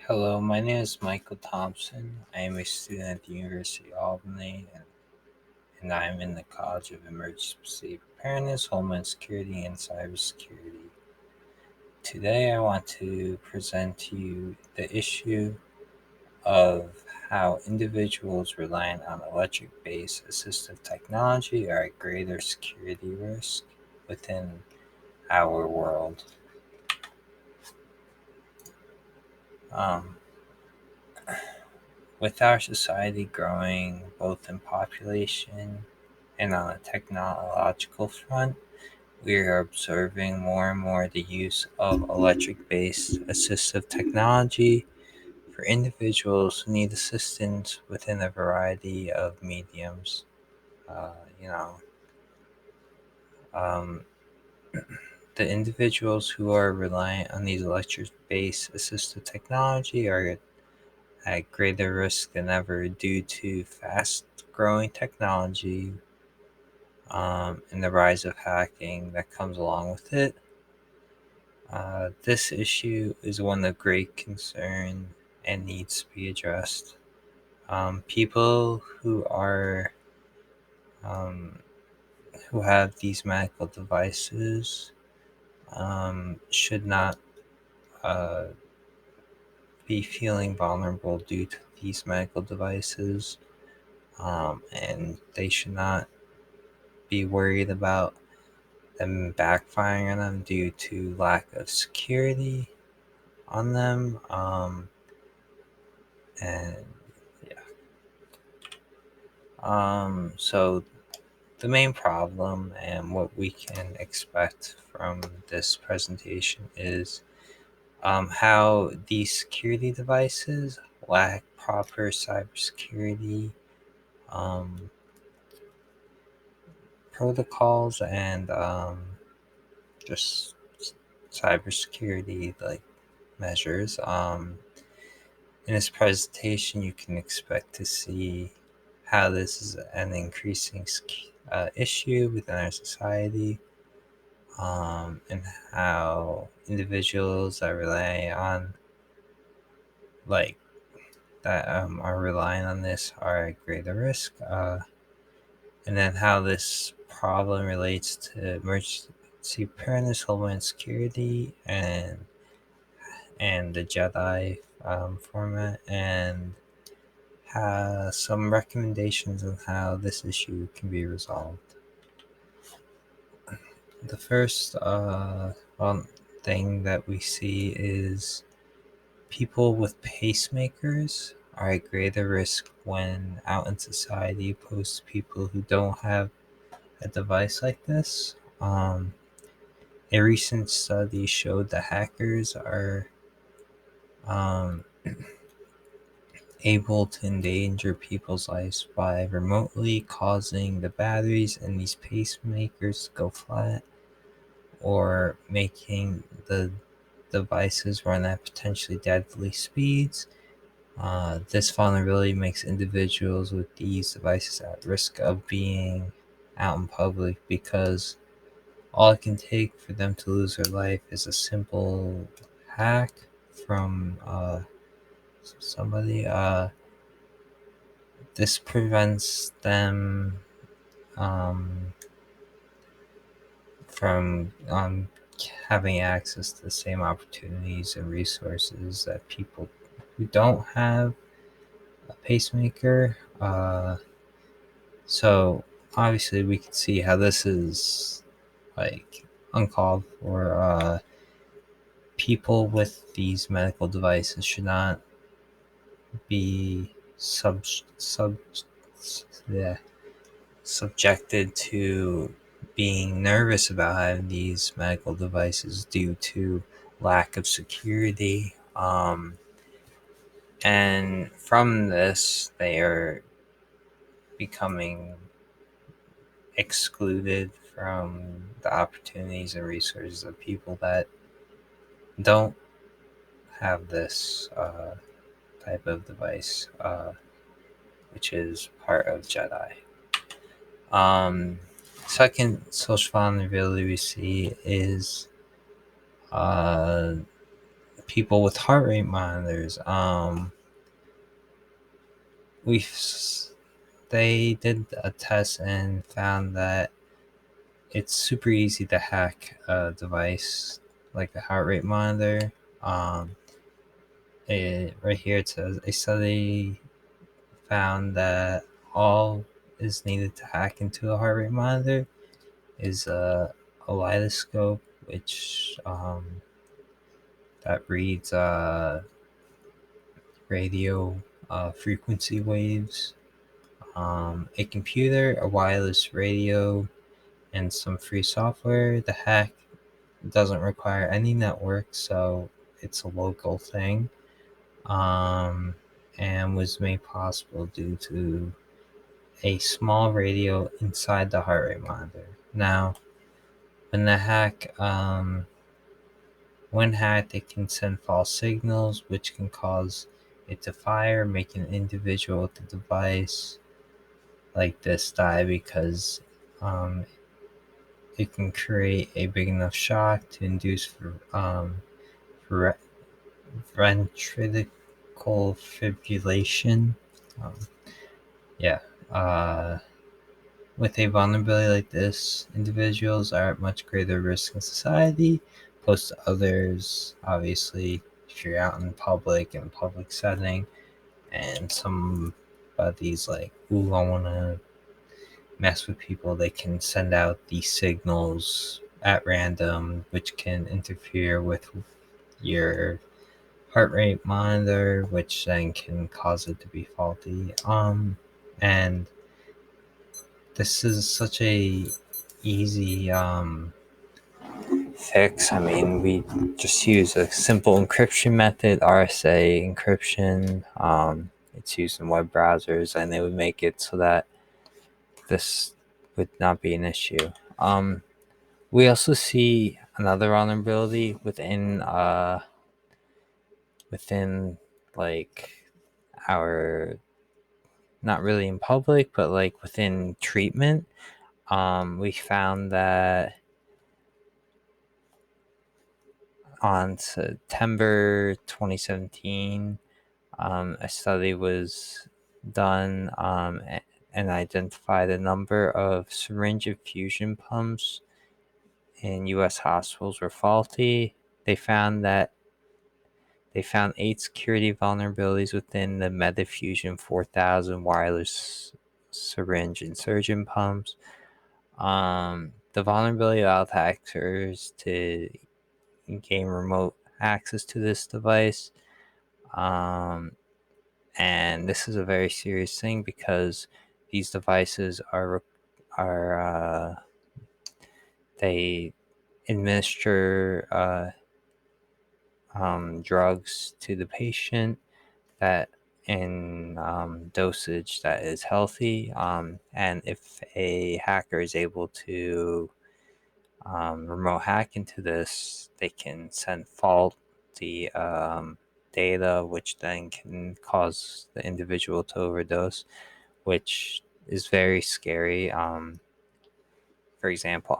Hello, my name is Michael Thompson. I am a student at the University of Albany, and I am in the College of Emergency Preparedness, Homeland Security, and Cybersecurity. Today, I want to present to you the issue of how individuals reliant on electric-based assistive technology are at greater security risk within our world. Um, with our society growing both in population and on a technological front, we are observing more and more the use of electric based assistive technology for individuals who need assistance within a variety of mediums. Uh, you know, um, the individuals who are reliant on these electric based assistive technology are at greater risk than ever due to fast growing technology and the rise of hacking that comes along with it. This issue is one of great concern and needs to be addressed. People um, who have these medical devices should not uh, be feeling vulnerable due to these medical devices, and they should not be worried about them backfiring on them due to lack of security on them. And yeah. So the main problem and what we can expect from this presentation is how these security devices lack proper cybersecurity um, protocols and just cybersecurity like measures. In this presentation, you can expect to see how this is an increasing issue within our society, and how individuals that rely on like that are relying on this are at greater risk, and then how this problem relates to emergency preparedness, homeland security, and the Jedi format, and some recommendations on how this issue can be resolved. The first thing that we see is people with pacemakers are at greater risk when out in society opposed to people who don't have a device like this. A recent study showed that hackers are um, able to endanger people's lives by remotely causing the batteries in these pacemakers to go flat or making the devices run at potentially deadly speeds. This vulnerability makes individuals with these devices at risk of being out in public because all it can take for them to lose their life is a simple hack from somebody. This prevents them um, from having access to the same opportunities and resources that people who don't have a pacemaker. So obviously, we can see how this is like uncalled for. People with these medical devices should not be yeah, subjected to being nervous about having these medical devices due to lack of security. And from this, they are becoming excluded from the opportunities and resources of people that don't have this type of device, which is part of Jedi. Um, Second social vulnerability we see is uh, people with heart rate monitors. We they did a test and found that it's super easy to hack a device like a heart rate monitor. Right here it says a study found that all is needed to hack into a heart rate monitor is a kaleidoscope, which that reads radio frequency waves, a computer, a wireless radio, and some free software. The hack doesn't require any network, so it's a local thing, and was made possible due to a small radio inside the heart rate monitor. Now, when the hack, when hacked, it can send false signals, which can cause it to fire, making an individual with the device like this die because it can create a big enough shock to induce for ventricular fibrillation. Um, yeah. With a vulnerability like this, individuals are at much greater risk in society, opposed to others. Obviously, if you're out in public, in a public setting, and somebody's like, ooh, I want to mess with people, they can send out these signals at random, which can interfere with your heart rate monitor, which then can cause it to be faulty. And this is such a easy fix. I mean, we just use a simple encryption method, RSA encryption. It's used in web browsers, and they would make it so that this would not be an issue. We also see another vulnerability within like our, not really in public, but like within treatment. We found that on September 2017, a study was done and identified a number of syringe infusion pumps in U.S. hospitals were faulty. They found 8 security vulnerabilities within the Metafusion 4000 wireless syringe insertion pumps. The vulnerability allowed hackers to gain remote access to this device. And this is a very serious thing because these devices are they administer drugs to the patient that in dosage that is healthy. And if a hacker is able to remote hack into this, they can send faulty data, which then can cause the individual to overdose, which is very scary. For example,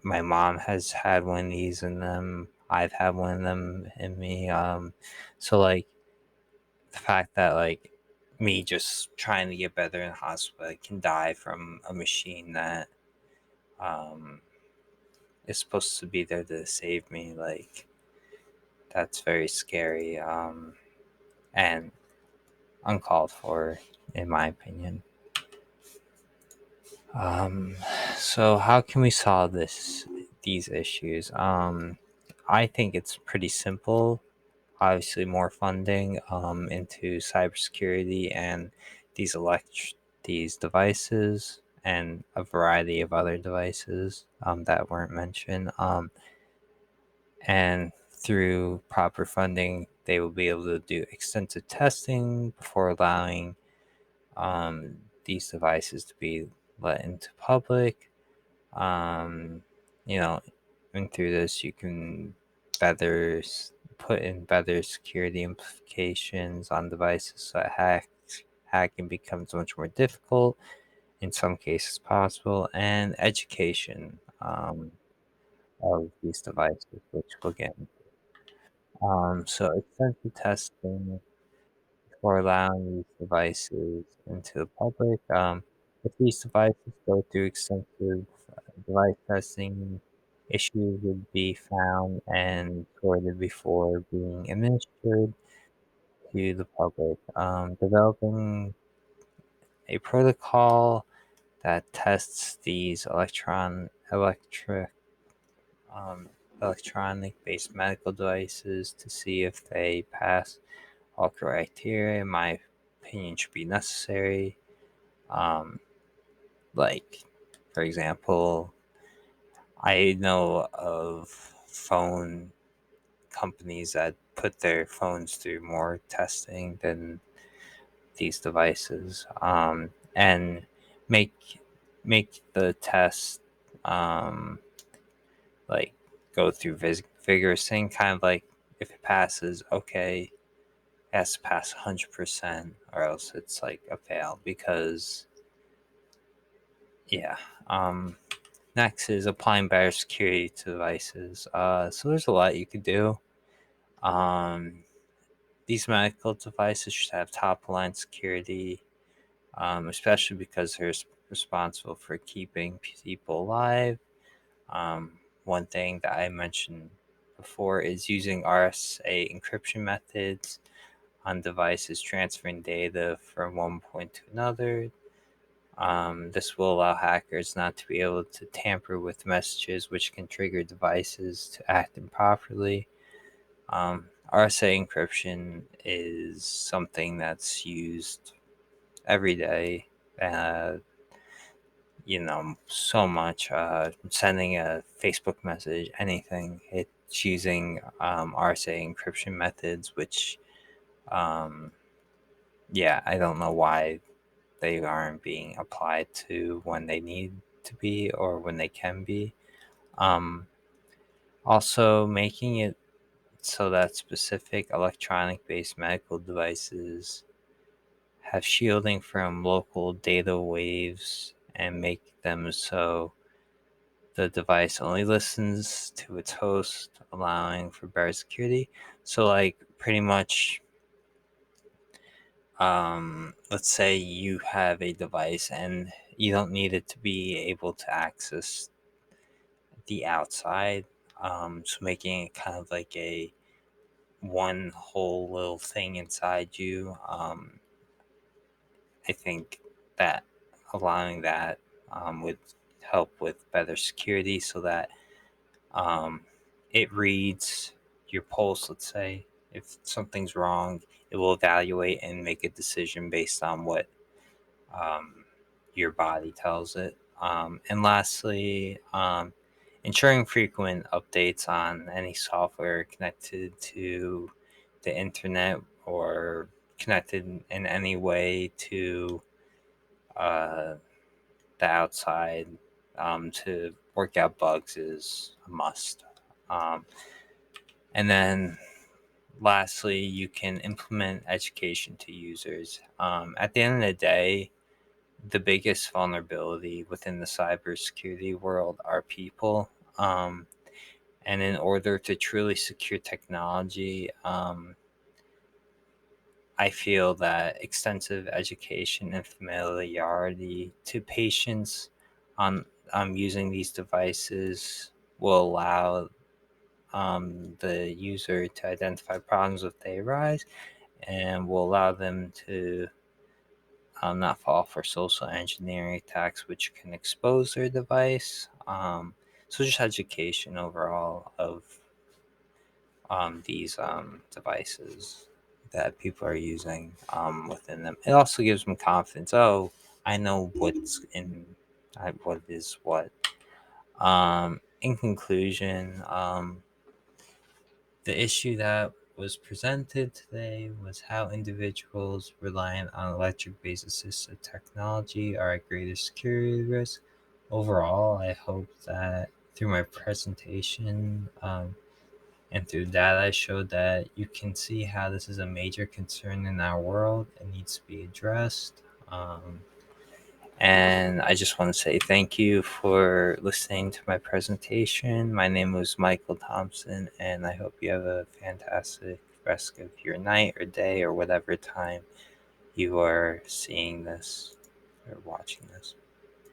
my mom has had one of these in them. I've had one of them in me. So like the fact that like me just trying to get better in the hospital, I can die from a machine that um, is supposed to be there to save me. Like that's very scary and uncalled for, in my opinion. Um, so how can we solve these issues? I think it's pretty simple. Obviously, more funding into cybersecurity and these these devices and a variety of other devices that weren't mentioned. And through proper funding, they will be able to do extensive testing before allowing these devices to be let into public. Um, you know, and through this, you can better put in better security implications on devices so that hacking becomes much more difficult, in some cases possible, and education. of these devices, which we'll get into. So extensive testing for allowing these devices into the public. If these devices go through extensive device testing, issues would be found and sorted before being administered to the public. Developing a protocol that tests these um, electronic-based medical devices to see if they pass all criteria, in my opinion, should be necessary. Um, like, for example, I know of phone companies that put their phones through more testing than these devices, and make make the test um, like go through vigorous thing, kind of like if it passes, okay, it has to pass 100%, or else it's like a fail because yeah. Next is applying better security to devices. So there's a lot you could do. Um, these medical devices should have top line security, especially because they're responsible for keeping people alive. One thing that I mentioned before is using RSA encryption methods on devices transferring data from one point to another. This will allow hackers not to be able to tamper with messages, which can trigger devices to act improperly. RSA encryption is something that's used every day. Uh, so much. Sending a Facebook message, anything. It's using RSA encryption methods, which, um, yeah, I don't know why they aren't being applied to when they need to be or when they can be. Um, Also, making it so that specific electronic based medical devices have shielding from local data waves and make them so the device only listens to its host, allowing for better security. So, like, pretty much, let's say you have a device and you don't need it to be able to access the outside. So making it kind of like a one whole little thing inside you. I think that allowing that would help with better security so that um, it reads your pulse, let's say. If something's wrong, it will evaluate and make a decision based on what um, your body tells it. And lastly, ensuring frequent updates on any software connected to the internet or connected in any way to uh, the outside to work out bugs is a must. Um, and then lastly, you can implement education to users. At the end of the day, the biggest vulnerability within the cybersecurity world are people. And in order to truly secure technology, I feel that extensive education and familiarity to patients on using these devices will allow the user to identify problems if they arise and will allow them to not fall for social engineering attacks, which can expose their device. So just education overall of these devices that people are using within them. It also gives them confidence. Oh, I know what's in, what is what. In conclusion, the issue that was presented today was how individuals reliant on electric based assistive technology are at greater security risk. Overall, I hope that through my presentation and through that, I showed that you can see how this is a major concern in our world. It needs to be addressed. And I just want to say thank you for listening to my presentation. My name was Michael Thompson, and I hope you have a fantastic rest of your night or day or whatever time you are seeing this or watching this.